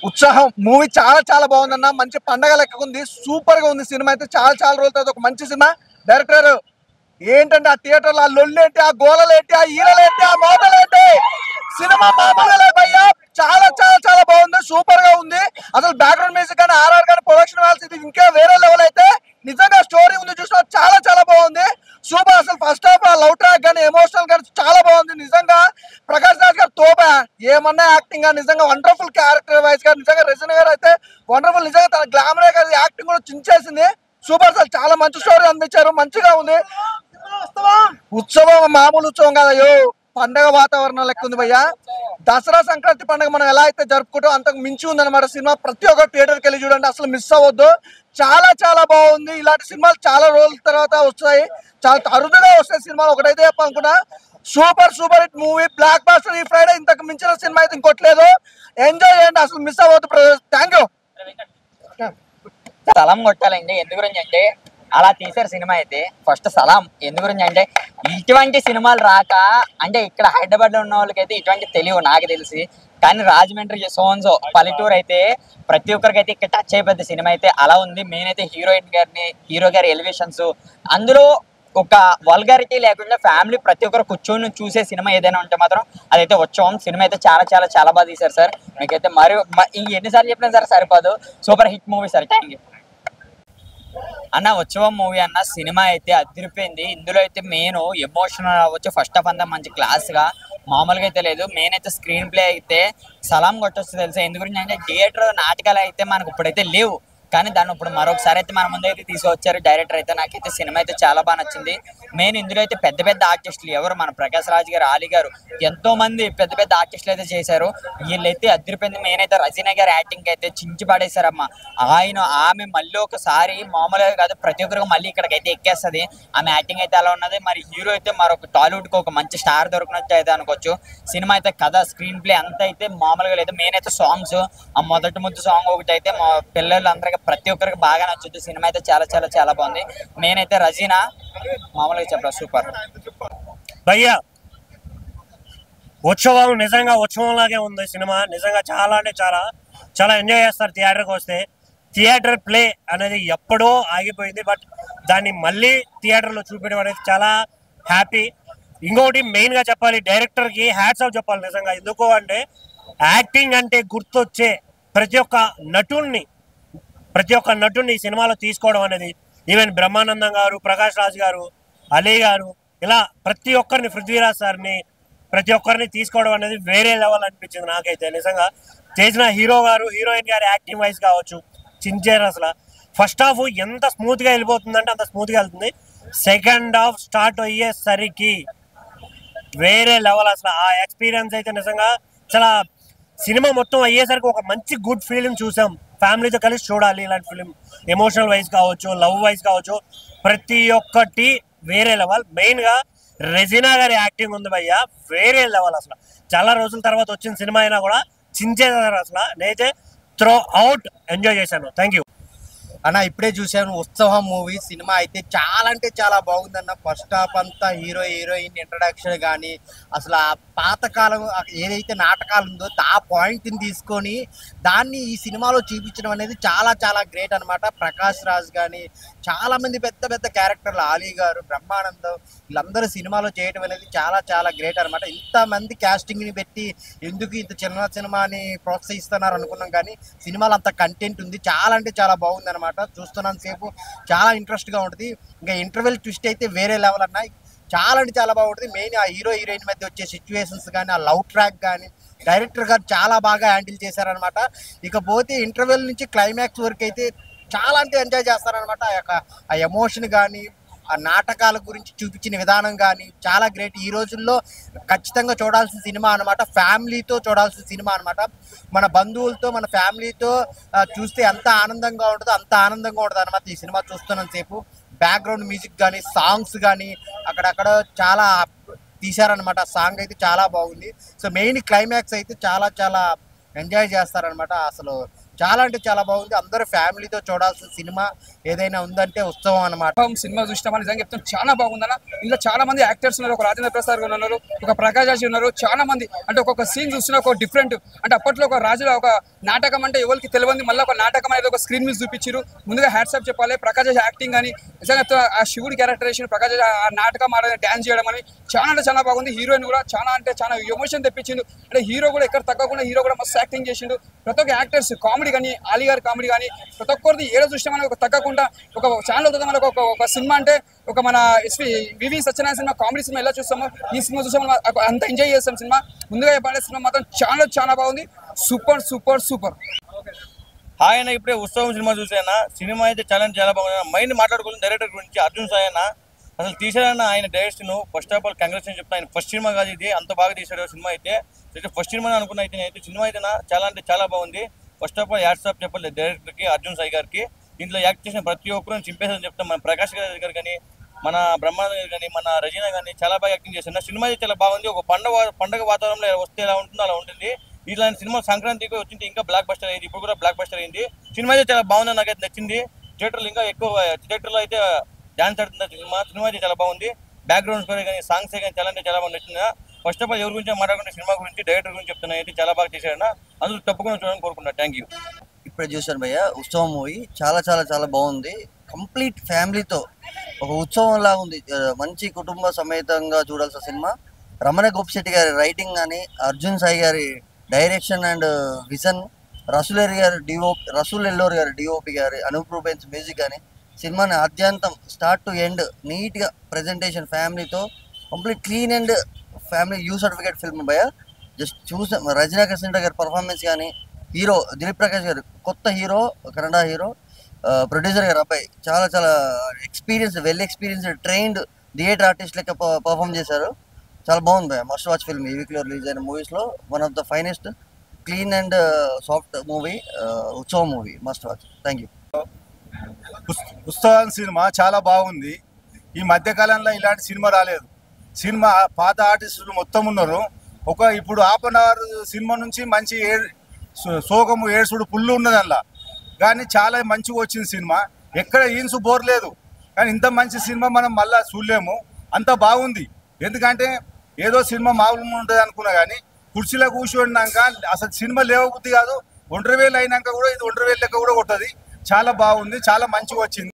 ఉత్సాహం మూవీ చాలా చాలా బాగుందన్న. మంచి పండగ లెక్కుంది. సూపర్ గా ఉంది సినిమా అయితే. చాలా చాలా రోజుల తర్వాత ఒక మంచి సినిమా. డైరెక్టర్ ఏంటంటే ఆ థియేటర్ లో ఆ లొల్లేంటి, ఆ గోలలేంటి, ఆ ఈలలేంటి, ఆ మోతలేంటి, సినిమా మామూలుగా భయ్యా చాలా చాలా చాలా బాగుంది. సూపర్ గా ఉంది. అసలు బ్యాక్గ్రౌండ్ మ్యూజిక్ కానీ ఆర్ఆర్ కానీ ప్రొడక్షన్ వాల్స్ ఇది ఇంకా వేరే లెవెల్. అయితే నిజంగా స్టోరీ ఉంది చూసిన చాలా చాలా బాగుంది. సూపర్. అసలు ఫస్ట్ హాఫ్ లవ్ ట్రాక్ కానీ ఎమోషనల్ కానీ చాలా బాగుంది. నిజంగా ప్రకాష్ రాజ్ గారు తోపా. ఏమన్నా యాక్టింగ్ గా నిజంగా వండర్ఫుల్. క్యారెక్టర్ వైజ్ గా నిజంగా రెజినా గారు అయితే వండర్ఫుల్. నిజంగా తన గ్లామర్ గారి యాక్టింగ్ కూడా చించేసింది. సూపర్. అసలు చాలా మంచి స్టోరీ అందించారు. మంచిగా ఉంది. ఉత్సవం మామూలు ఉత్సవం కాదయ్యో, పండగ వాతావరణం లెక్క ఉంది భయ్యా. దసరా సంక్రాంతి పండుగ మనం ఎలా అయితే జరుపుకుంటాం అంతకు మించి ఉందన్నమాట సినిమా. ప్రతి ఒక్క థియేటర్కి వెళ్ళి చూడండి, అసలు మిస్ అవ్వద్దు. చాలా చాలా బాగుంది. ఇలాంటి సినిమాలు చాలా రోజుల తర్వాత వస్తాయి. చాలా అరుదుగా వస్తాయి సినిమాలు. ఒకటైతే చెప్పాలనుకున్నా, super super hit movie, blockbuster. ఈ ఫ్రైడే ఇంతకు మించిన సినిమా అయితే ఇంకోట్లేదు. ఎంజాయ్ చేయండి, అసలు మిస్ అవ్వద్దు. Thank you. సలాం కొట్టాలండి. ఎందు గురించి అంటే అలా తీసారు సినిమా అయితే. ఫస్ట్ సలాం ఎందు గురించి అంటే ఇటువంటి సినిమాలు రాక, అంటే ఇక్కడ హైదరాబాద్ లో ఉన్న వాళ్ళకైతే ఇటువంటి తెలియవు నాకు తెలిసి. కానీ రాజమండ్రి సోన్సో పల్లెటూరు అయితే ప్రతి ఒక్కరికి అయితే ఇక్కడ టచ్ అయిపోద్ది సినిమా అయితే. అలా ఉంది. మెయిన్ అయితే హీరో గారి ఎలివేషన్స్, అందులో ఒక వల్గారిటీ లేకుండా ఫ్యామిలీ ప్రతి ఒక్కరు కూర్చొని చూసే సినిమా ఏదైనా ఉంటే మాత్రం అదైతే ఉత్సవం. సినిమా అయితే చాలా చాలా చాలా బాగా తీశారు సార్. మీకైతే మరి ఎన్నిసార్లు చెప్పినా సార్ సరిపోదు. Super hit movie sir. Thank you అన్న. ఉత్సవం మూవీ అన్న సినిమా అయితే అదిరిపోయింది. ఇందులో అయితే మెయిన్ ఎమోషనల్ అవ్వచ్చు. ఫస్ట్ ఆఫ్ అంతా మంచి క్లాస్ గా మామూలుగా అయితే లేదు. మెయిన్ అయితే స్క్రీన్ ప్లే అయితే సలాం కొట్టొచ్చు తెలుసా. ఎందు గురించి అంటే థియేటర్ నాటకాలు అయితే మనకు ఇప్పుడైతే లేవు, కానీ దాన్ని ఇప్పుడు మరొకసారి అయితే మన ముందు అయితే తీసుకొచ్చారు డైరెక్టర్ అయితే. నాకైతే సినిమా అయితే చాలా బాగా నచ్చింది. మెయిన్ ఇందులో అయితే పెద్ద పెద్ద ఆర్టిస్టులు ఎవరు, మన ప్రకాష్ రాజ్ గారు, ఆలీ గారు, ఎంతో మంది పెద్ద పెద్ద ఆర్టిస్టులు అయితే చేశారు. వీళ్ళైతే అదిరిపోయింది. మెయిన్ అయితే రజీనా గారి యాక్టింగ్ అయితే చించి పడేశారమ్మా. ఆమె మళ్ళీ ఒకసారి మామూలుగా కాదు, ప్రతి ఒక్కరికి మళ్ళీ ఇక్కడికైతే ఎక్కేస్తుంది. ఆమె యాక్టింగ్ అయితే అలా ఉన్నది. మరి హీరో అయితే మరొక టాలీవుడ్ కి ఒక మంచి స్టార్ దొరికినట్టు అయితే అనుకోవచ్చు. సినిమా అయితే కథ, స్క్రీన్ ప్లే అంతా అయితే మామూలుగా లేదు. మెయిన్ అయితే సాంగ్స్, ఆ మొదటి ముద్దు సాంగ్ ఒకటి అయితే మా పిల్లలందరికీ ప్రతి ఒక్కరికి బాగా నచ్చుద్ది. సినిమా అయితే చాలా చాలా చాలా బాగుంది. మెయిన్ అయితే రజీనా మామూలుగా చెప్పరా సూపర్ భయ్యా. ఉత్సవం నిజంగా ఉత్సవం లాగే ఉంది సినిమా. నిజంగా చాలా అంటే చాలా చాలా ఎంజాయ్ చేస్తారు థియేటర్కి వస్తే. థియేటర్ ప్లే అనేది ఎప్పుడో ఆగిపోయింది, బట్ దాన్ని మళ్ళీ థియేటర్లో చూపించడం అనేది చాలా హ్యాపీ. ఇంకొకటి మెయిన్గా చెప్పాలి, డైరెక్టర్కి హ్యాట్స్ ఆఫ్ చెప్పాలి నిజంగా. ఎందుకు అంటే యాక్టింగ్ అంటే గుర్తొచ్చే ప్రతి ఒక్క నటుడిని ఈ సినిమాలో తీసుకోవడం అనేది, ఈవెన్ బ్రహ్మానందం గారు, ప్రకాష్ రాజ్ గారు, అలీ గారు, ఇలా ప్రతి ఒక్కరిని, పృథ్వీరాజ్ సార్ని, ప్రతి ఒక్కరిని తీసుకోవడం అనేది వేరే లెవెల్ అనిపించింది నాకైతే. నిజంగా చేసిన హీరో గారు, హీరోయిన్ గారి యాక్టింగ్ వైజ్ కావచ్చు చించారు. అసలు ఫస్ట్ హాఫ్ ఎంత స్మూత్గా వెళ్ళిపోతుందంటే అంత స్మూత్గా వెళ్తుంది. సెకండ్ హాఫ్ స్టార్ట్ అయ్యేసరికి వేరే లెవెల్. అసలు ఆ ఎక్స్పీరియన్స్ అయితే నిజంగా చాలా, సినిమా మొత్తం అయ్యేసరికి ఒక మంచి గుడ్ ఫీలింగ్ చూసాం. ఫ్యామిలీతో కలిసి చూడాలి ఇలాంటి ఫిలిం. ఎమోషనల్ వైజ్ కావచ్చు, లవ్ వైజ్ కావచ్చు, ప్రతి ఒక్కటి వేరే లెవెల్. మెయిన్గా రెజినా గారి యాక్టింగ్ ఉంది భయ్యా, వేరే లెవెల్. అసలు చాలా రోజుల తర్వాత వచ్చిన సినిమా అయినా కూడా చించేసారు. అసలు నేనైతే త్రో అవుట్ ఎంజాయ్ చేశాను. థ్యాంక్ యూ అన్న. ఇప్పుడే చూశాను ఉత్సవం మూవీ. సినిమా అయితే చాలా అంటే చాలా బాగుందన్న. ఫస్ట్ హాఫ్ అంతా హీరోయిన్ ఇంట్రడక్షన్ కానీ, అసలు ఆ పాతకాలం ఏదైతే నాటకాలు ఉందో ఆ పాయింట్ని తీసుకొని దాన్ని ఈ సినిమాలో చూపించడం అనేది చాలా చాలా గ్రేట్ అనమాట. ప్రకాష్ రాజ్ కానీ, చాలామంది పెద్ద పెద్ద క్యారెక్టర్లు, ఆలీ గారు, బ్రహ్మానందం, వీళ్ళందరూ సినిమాలో చేయడం అనేది చాలా చాలా గ్రేట్ అనమాట. ఇంతమంది క్యాస్టింగ్ని పెట్టి ఎందుకు ఇంత చిన్న సినిమాని ప్రోత్సహిస్తున్నారు అనుకున్నాం, కానీ సినిమాలో అంత కంటెంట్ ఉంది. చాలా అంటే చాలా బాగుందన్నమాట. అనమాట. చూస్తున్నంత సేపు చాలా ఇంట్రెస్ట్గా ఉంటుంది. ఇంకా ఇంటర్వెల్ ట్విస్ట్ అయితే వేరే లెవెల్ అన్న, చాలా అంటే చాలా బాగుంటుంది. మెయిన్ ఆ హీరో హీరోయిన్ మధ్య వచ్చే సిచ్యువేషన్స్ కానీ, ఆ లవ్ ట్రాక్ కానీ డైరెక్టర్ గారు చాలా బాగా హ్యాండిల్ చేశారనమాట. ఇకపోతే ఇంటర్వెల్ నుంచి క్లైమాక్స్ వరకు అయితే చాలా అంటే ఎంజాయ్ చేస్తారనమాట. ఆ ఎమోషన్ కానీ, ఆ నాటకాల గురించి చూపించిన విధానం కానీ చాలా గ్రేట్. ఈ రోజుల్లో ఖచ్చితంగా చూడాల్సిన సినిమా అనమాట. ఫ్యామిలీతో చూడాల్సిన సినిమా అనమాట. మన బంధువులతో, మన ఫ్యామిలీతో చూస్తే ఎంత ఆనందంగా ఉంటుందో అంత ఆనందంగా ఉంటుంది అనమాట ఈ సినిమా చూస్తున్నంతసేపు. బ్యాక్గ్రౌండ్ మ్యూజిక్ కానీ, సాంగ్స్ కానీ అక్కడక్కడ చాలా తీశారనమాట. సాంగ్ అయితే చాలా బాగుంది. సో మెయిన్ క్లైమాక్స్ అయితే చాలా చాలా ఎంజాయ్ చేస్తారనమాట. అసలు చాలా అంటే చాలా బాగుంది. అందరూ ఫ్యామిలీతో చూడాల్సిన సినిమా ఏదైనా ఉందంటే ఉత్సవం అనమాట. సినిమా చూసినామని నిజంగా చెప్తాను, చాలా బాగుందన్న. ఇందులో చాలా మంది యాక్టర్స్ ఉన్నారు. ఒక రాజేంద్ర ప్రసాద్ గారు ఉన్నారు, ఒక ప్రకాష్ రాజ్ ఉన్నారు. చాలా మంది అంటే ఒక్కొక్క సీన్ చూస్తున్నా ఒక డిఫరెంట్. అంటే అప్పట్లో ఒక రాజులో ఒక నాటకం అంటే ఎవరికి తెలియదు, మళ్ళీ ఒక నాటకం అనేది ఒక స్క్రీన్ మీద చూపించారు. ముందుగా హ్యాట్సాప్ చెప్పాలి. ప్రకాష్ రాజ్ యాక్టింగ్ అని నిజంగా ఆ శివుడి క్యారెక్టరేషన్, ప్రకాష్ రాజ్ ఆ నాటకం ఆడని డాన్స్ చేయడం అని చాలా అంటే చాలా బాగుంది. హీరోయిన్ కూడా చాలా అంటే చాలా ఎమోషన్ తెప్పించిండు. అంటే హీరో కూడా ఎక్కడ తగ్గకుండా హీరో కూడా మస్తు యాక్టింగ్ చేసిండు. ప్రతి ఒక్క యాక్టర్స్ కామెడీ కానీ, ఆలీ గారి కామెడీ కానీ ప్రతి ఒక్కరిది ఏదో చూసినామని ఒక తగ్గకుండా ఒక ఛానల్ అవుతుంది మనకు. ఒక సినిమా అంటే ఒక మన వివి సత్యనారాయణ సినిమా కామెడీ సినిమా ఎలా చూస్తామో ఈ సినిమా చూసాము అంత ఎంజాయ్ చేస్తాం. సినిమా ముందుగా చెప్పాలి, సినిమా మాత్రం చాలా చాలా బాగుంది. Super super super. ఆయన ఇప్పుడే ఉత్సవం సినిమా చూసాయన. సినిమా అయితే చాలా బాగుంది. మైండ్ మాట్లాడుకోవాలి డైరెక్టర్ గురించి అర్జున్ సాయి అన్న. అసలు తీసాడన్న ఆయన direction first of all congratulation చెప్తాను. ఆయన ఫస్ట్ సినిమా కాదు ఇది, అంత బాగా తీసాడు సినిమా అయితే. ఫస్ట్ సినిమా అనుకున్న అయితే సినిమా అయితే చాలా అంటే చాలా బాగుంది. First of all hats off చెప్పాలి డైరెక్టర్కి, అర్జున్ సాయి గారికి. దీంట్లో యాక్ట్ చేసిన ప్రతి ఒక్కరు చింపేసని చెప్తాం. మన ప్రకాష్ గారు కానీ, మన బ్రహ్మానంద గారు కానీ, మన రజీనా కానీ చాలా బాగా యాక్టింగ్ చేశారు. సినిమా అయితే చాలా బాగుంది. ఒక పండగ వాతావరణంలో వస్తే ఎలా ఉంటుందో అలా ఉంటుంది. ఇలాంటి సినిమా సంక్రాంతికి వచ్చింది ఇంకా బ్లాక్ బస్టర్ అయింది. ఇప్పుడు కూడా బ్లాక్ బస్టర్ అయింది. సినిమా అయితే చాలా బాగుంది, నాకైతే నచ్చింది. థియేటర్లో ఇంకా ఎక్కువ థియేటర్లో అయితే డాన్స్ ఆడుతుంది సినిమా అయితే చాలా బాగుంది. బ్యాక్గ్రౌండ్ స్కోర్ కానీ, సాంగ్స్ కానీ చాలా అంటే చాలా బాగా నచ్చింది. ఫస్ట్ ఆఫ్ ఆల్ ఎవరి గురించి మాట్లాడుకుంటే సినిమా గురించి, డైరెక్టర్ గురించి చెప్తున్నా. అయితే చాలా బాగా చేశాడన్న. అందరూ తప్పకుండా చూడాలని కోరుకుంటున్నా. Thank you. ఇప్పుడే చూశాను భయ్య ఉత్సవం మూవీ. చాలా చాలా చాలా బాగుంది. కంప్లీట్ ఫ్యామిలీతో ఒక ఉత్సవం లాగా ఉంది. మంచి కుటుంబ సమేతంగా చూడాల్సిన సినిమా. రమణ గోపిశెట్టి గారి రైటింగ్ కానీ, అర్జున్ సాయి గారి direction and vision, Rasool Ellore గారి డిఓపి గారి, అనూప్ రూబెన్స్ మ్యూజిక్ కానీ సినిమాని ఆద్యంతం స్టార్ట్ టు ఎండ్ నీట్గా ప్రజెంటేషన్, ఫ్యామిలీతో complete clean and family U certificate film భయ్య. జస్ట్ చూసాం. రజనీ కృష్ణ గారి పర్ఫార్మెన్స్ కానీ, హీరో దిలీప్ ప్రకాష్ గారు కొత్త హీరో, కన్నడ హీరో, ప్రొడ్యూసర్ గారు అబ్బాయి చాలా చాలా well experienced trained theatre artist లెక్క పర్ఫామ్ చేశారు. చాలా బాగుంది భయ్య. Must watch film. ఈ వీక్లో రిలీజ్ అయిన మూవీస్లో one of the finest clean and soft movie Utsavam movie. Must watch. Thank you. Utsavam సినిమా చాలా బాగుంది. ఈ మధ్యకాలంలో ఇలాంటి సినిమా రాలేదు. సినిమా పాత ఆర్టిస్టులు మొత్తం ఉన్నారు. ఇప్పుడు హాఫ్ అన్ అవర్ సినిమా నుంచి మంచి సోగము ఏడుసుడు పుల్లు ఉన్నది అందులో. కానీ చాలా మంచిగా వచ్చింది సినిమా. ఎక్కడ ఈన్స్ బోర్ లేదు. కానీ ఇంత మంచి సినిమా మనం మళ్ళీ చూడలేము. అంత బాగుంది. ఎందుకంటే ఏదో సినిమా మామూలుగా ఉంటుంది అనుకున్నా కానీ కుర్చీలో కూర్చోడినాక అసలు సినిమా లేవబుద్ధి కాదు. 1,000 అయినాక కూడా ఇది 1,000 లెక్క కూడా కొట్టది. చాలా బాగుంది. చాలా మంచిగా వచ్చింది.